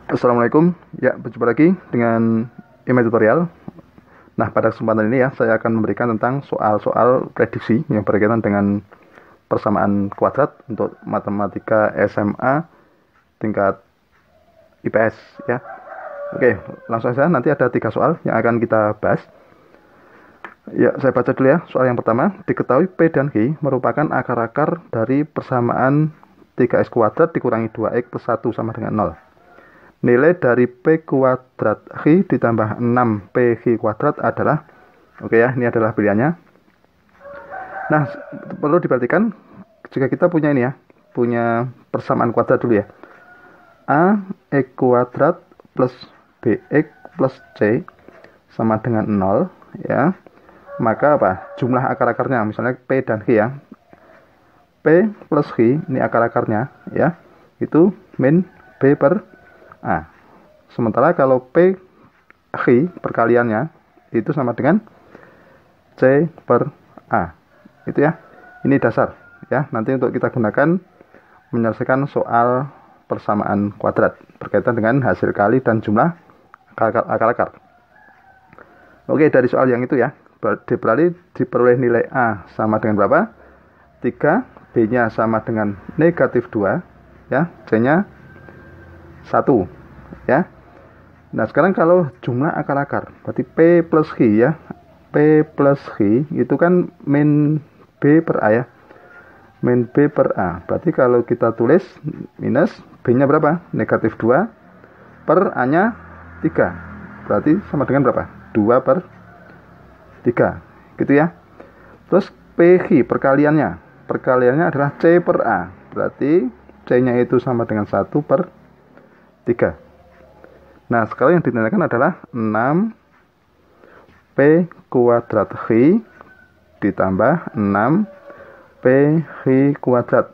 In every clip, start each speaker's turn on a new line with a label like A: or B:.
A: Assalamualaikum, ya berjumpa lagi dengan email tutorial. Nah, pada kesempatan ini ya, saya akan memberikan tentang soal-soal prediksi yang berkaitan dengan persamaan kuadrat untuk matematika SMA tingkat IPS ya. Oke, langsung saja, nanti ada 3 soal yang akan kita bahas. Ya, saya baca dulu ya. Soal yang pertama, diketahui P dan Q merupakan akar-akar dari persamaan 3x kuadrat dikurangi 2x plus 1 sama dengan 0. Nilai dari P kuadrat Q ditambah 6PQ kuadrat adalah, oke ya, ini adalah pilihannya. Nah, perlu diperhatikan jika kita punya ini ya, punya persamaan kuadrat dulu ya. AX kuadrat plus BX plus C sama dengan 0 ya. Maka apa? Jumlah akar-akarnya, misalnya P dan Q ya. P plus Q, ini akar-akarnya ya, itu min B per A. Sementara kalau P Q perkaliannya itu sama dengan C per A. Itu ya. Ini dasar ya. Nanti untuk kita gunakan menyelesaikan soal persamaan kuadrat berkaitan dengan hasil kali dan jumlah akar-akar. Oke, dari soal yang itu ya, berarti diperoleh nilai A sama dengan berapa? 3, B-nya sama dengan negatif 2 ya, C-nya 1 ya. Nah, sekarang kalau jumlah akar-akar, berarti P plus Q ya. P plus Q itu kan min B per A ya. Min B per A. Berarti kalau kita tulis minus B-nya berapa? Negatif 2 per A-nya 3. Berarti sama dengan berapa? 2 per 3. Gitu ya. Terus PQ perkaliannya. Perkaliannya adalah C per A. Berarti C-nya itu sama dengan 1 per 3. Nah, sekarang yang ditanyakan adalah 6P kuadrat Q ditambah 6PQ kuadrat.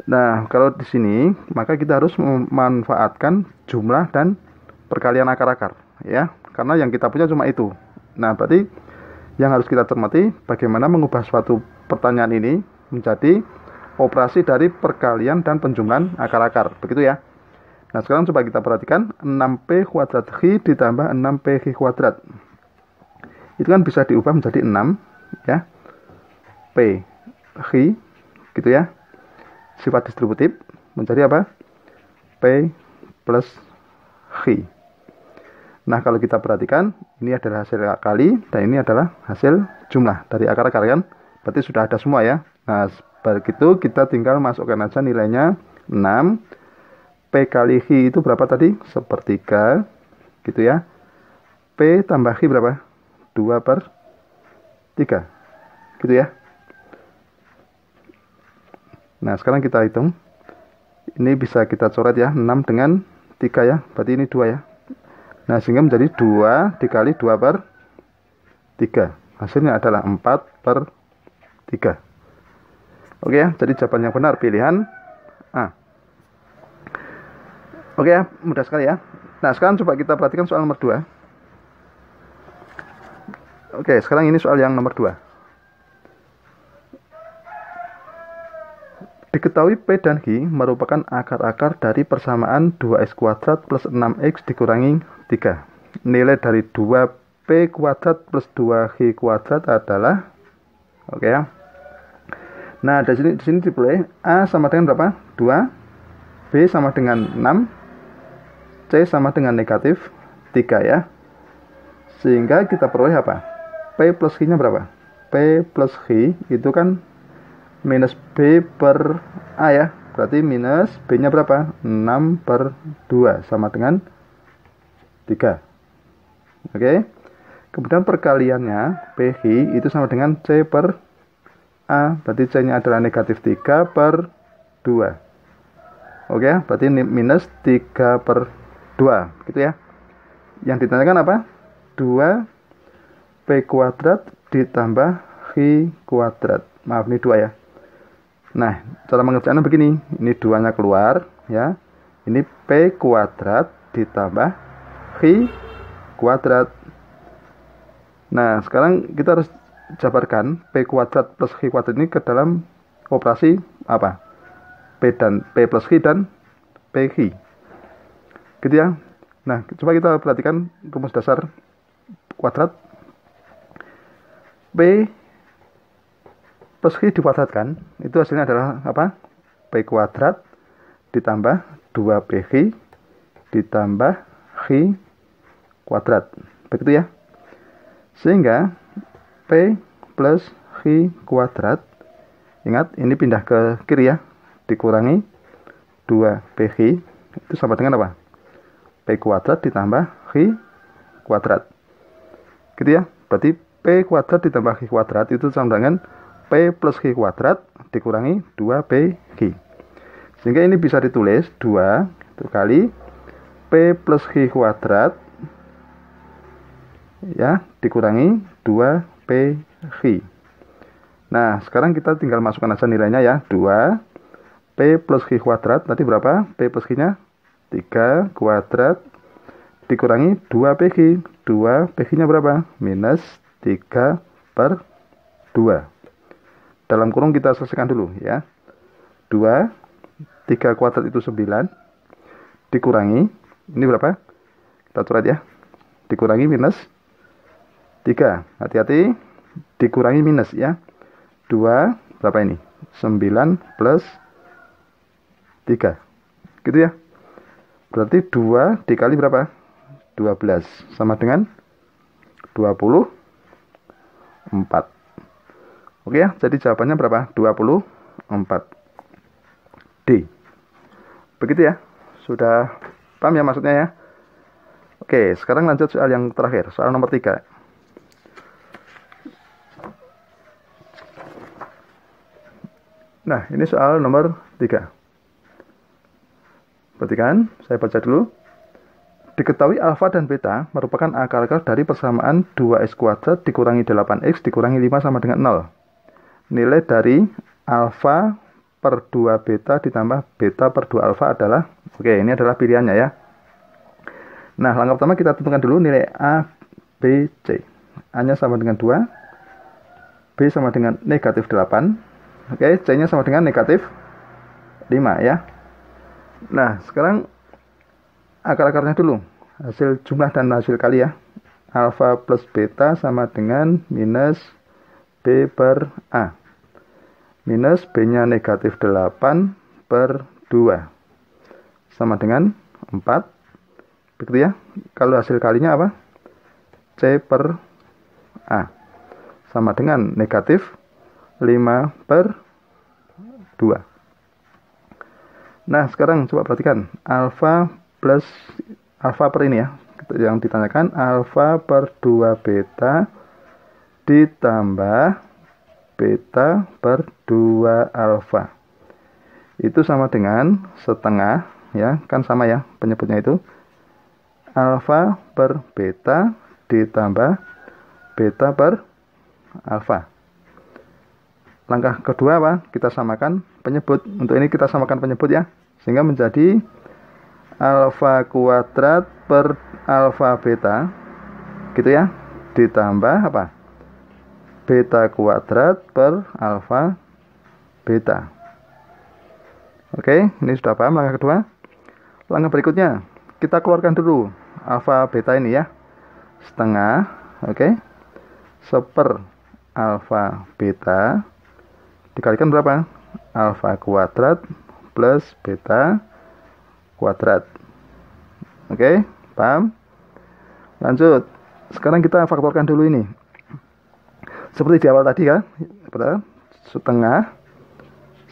A: Nah, kalau di sini maka kita harus memanfaatkan jumlah dan perkalian akar-akar ya, karena yang kita punya cuma itu. Nah, berarti yang harus kita cermati bagaimana mengubah suatu pertanyaan ini menjadi operasi dari perkalian dan penjumlahan akar-akar, begitu ya. Nah, sekarang coba kita perhatikan 6P kuadrat Q ditambah 6PQ kuadrat. Itu kan bisa diubah menjadi 6 ya. P Q gitu ya. Sifat distributif menjadi apa? P plus Q. Nah, kalau kita perhatikan, ini adalah hasil kali dan ini adalah hasil jumlah dari akar-akar kan. Berarti sudah ada semua ya. Nah, begitu kita tinggal masukkan aja nilainya 6. P kali Q itu berapa tadi? 1/3 gitu ya. P tambah Q berapa? 2 per 3 gitu ya. Nah, sekarang kita hitung. Ini bisa kita coret ya, 6 dengan 3 ya. Berarti ini 2 ya. Nah, sehingga menjadi 2 dikali 2 per 3. Hasilnya adalah 4 per 3. Oke ya, jadi jawaban yang benar pilihan A. Oke ya, mudah sekali ya. Nah, sekarang coba kita perhatikan soal nomor 2. Oke, sekarang ini soal yang nomor 2. Diketahui P dan Q merupakan akar-akar dari persamaan 2x kuadrat plus 6x dikurangi 3. Nilai dari 2P kuadrat plus 2Q kuadrat adalah, oke ya. Nah, di sini diperoleh A sama dengan berapa? 2, B sama dengan 6, C sama dengan negatif 3 ya. Sehingga kita peroleh apa? P plus Q-nya berapa? P plus Q itu kan minus B per A ya. Berarti minus B-nya berapa? 6 per 2 sama dengan 3. Oke. Kemudian perkaliannya PQ itu sama dengan C per A. Berarti C-nya adalah negatif 3 per 2. Oke, berarti minus 3 per 2 gitu ya. Yang ditanyakan apa? 2P kuadrat ditambah Q kuadrat. Maaf, ini 2 ya. Nah, cara mengerjakannya begini. Ini 2-nya keluar ya. Ini P kuadrat ditambah Q kuadrat. Nah, sekarang kita harus jabarkan P kuadrat plus Q kuadrat ini ke dalam operasi apa? P plus Q dan PQ. Gitu ya. Nah, coba kita perhatikan rumus dasar kuadrat. P plus Q dikuadratkan, itu hasilnya adalah apa? P kuadrat ditambah 2PQ ditambah Q kuadrat. Begitu ya. Sehingga P plus Q kuadrat, ingat ini pindah ke kiri ya, dikurangi 2PQ itu sama dengan apa? P kuadrat ditambah Q kuadrat. Gitu ya. Berarti P kuadrat ditambah Q kuadrat itu sama dengan P plus Q kuadrat dikurangi 2PQ. Sehingga ini bisa ditulis 2 itu kali P plus Q kuadrat ya dikurangi 2PQ. Nah, sekarang kita tinggal masukkan aja nilainya ya. 2 P plus Q kuadrat tadi berapa? P plus Q-nya 3 kuadrat dikurangi 2PQ. 2PQ-nya berapa? Minus 3 per 2. Dalam kurung kita selesaikan dulu ya. 2, 3 kuadrat itu 9. Dikurangi, ini berapa? Kita coret ya. Dikurangi minus 3. Hati-hati, dikurangi minus ya. 2, berapa ini? 9 plus 3. Gitu ya. Berarti 2 dikali berapa? 12. Sama dengan 24. Oke ya, jadi jawabannya berapa? 24. D. Begitu ya. Sudah paham ya maksudnya ya? Oke, sekarang lanjut soal yang terakhir. Soal nomor 3. Nah, ini soal nomor 3. Perhatikan, saya baca dulu. Diketahui alfa dan beta merupakan akar-akar dari persamaan 2x kuadrat dikurangi 8x dikurangi 5 sama dengan 0. Nilai dari alfa per 2 beta ditambah beta per 2 alfa adalah, oke, ini adalah pilihannya ya. Nah, langkah pertama kita tentukan dulu nilai A, B, C. A-nya sama dengan 2, B sama dengan negatif 8, oke, C-nya sama dengan negatif 5 ya. Nah, sekarang akar-akarnya dulu. Hasil jumlah dan hasil kali ya. Alfa plus beta sama dengan minus B per A. Minus B-nya negatif 8 per 2. Sama dengan 4. Begitu ya. Kalau hasil kalinya apa? C per A. Sama dengan negatif 5 per 2. Nah, sekarang coba perhatikan. Alfa plus alfa per ini ya. Yang ditanyakan alfa per 2 beta ditambah beta per 2 alfa. Itu sama dengan setengah ya. Kan sama ya penyebutnya itu. Alfa per beta ditambah beta per alfa. Langkah kedua apa? Kita samakan penyebut. Untuk ini kita samakan penyebut ya. Sehingga menjadi alfa kuadrat per alfa beta. Gitu ya. Ditambah apa? Beta kuadrat per alfa beta. Oke, ini sudah paham langkah kedua. Langkah berikutnya, kita keluarkan dulu alfa beta ini ya. Setengah, oke. Seper alfa beta dikalikan berapa? Alfa kuadrat plus beta kuadrat. Oke, paham? Lanjut. Sekarang kita faktorkan dulu ini. Seperti di awal tadi kan, setengah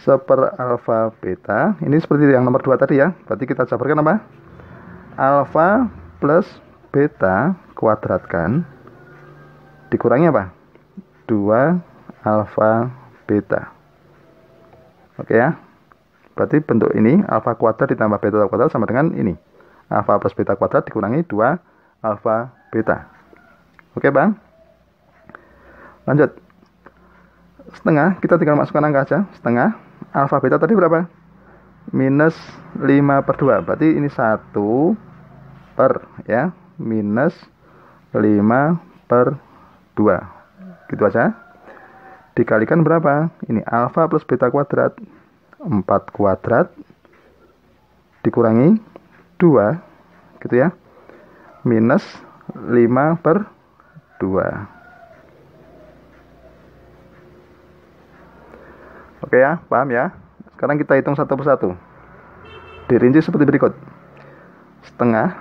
A: seper alfa beta. Ini seperti yang nomor 2 tadi ya. Berarti kita jabarkan apa? Alfa plus beta kuadratkan dikurangi apa? 2 alfa beta. Oke ya. Berarti bentuk ini alfa kuadrat ditambah beta kuadrat sama dengan ini. Alfa plus beta kuadrat dikurangi 2 alfa beta. Oke bang. Lanjut. Setengah, kita tinggal masukkan angka aja. Setengah. Alfa beta tadi berapa? Minus 5 per 2. Berarti ini 1 per ya. Minus 5 per 2. Gitu aja. Dikalikan berapa? Ini alfa plus beta kuadrat. 4 kuadrat dikurangi 2 gitu ya. Minus 5/2. Oke ya, paham ya? Sekarang kita hitung satu persatu. Dirinci seperti berikut. Setengah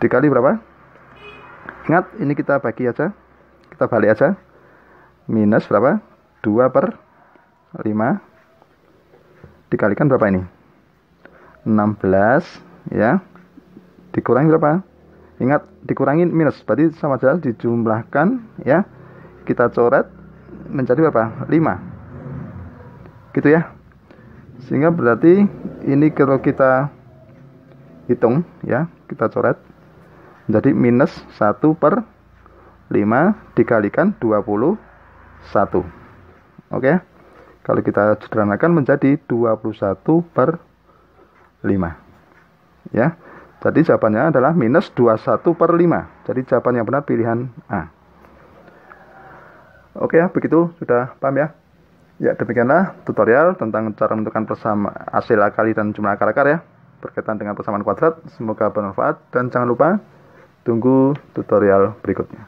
A: dikali berapa? Ingat, ini kita bagi aja, kita balik aja. Minus berapa? 2/5 dikalikan berapa ini? 16 ya. Dikurangi berapa? Ingat, dikurangin minus, berarti sama saja dijumlahkan ya. Kita coret menjadi berapa? 5. Gitu ya. Sehingga berarti ini kalau kita hitung ya, kita coret jadi minus 1/5 dikalikan 21. Oke. Kalau kita sederhanakan menjadi 21/5. Ya. Jadi jawabannya adalah minus 21/5. Jadi jawaban yang benar pilihan A. Oke ya, begitu sudah paham ya. Ya, demikianlah tutorial tentang cara menentukan hasil akali dan jumlah akar-akar ya, berkaitan dengan persamaan kuadrat. Semoga bermanfaat dan jangan lupa tunggu tutorial berikutnya.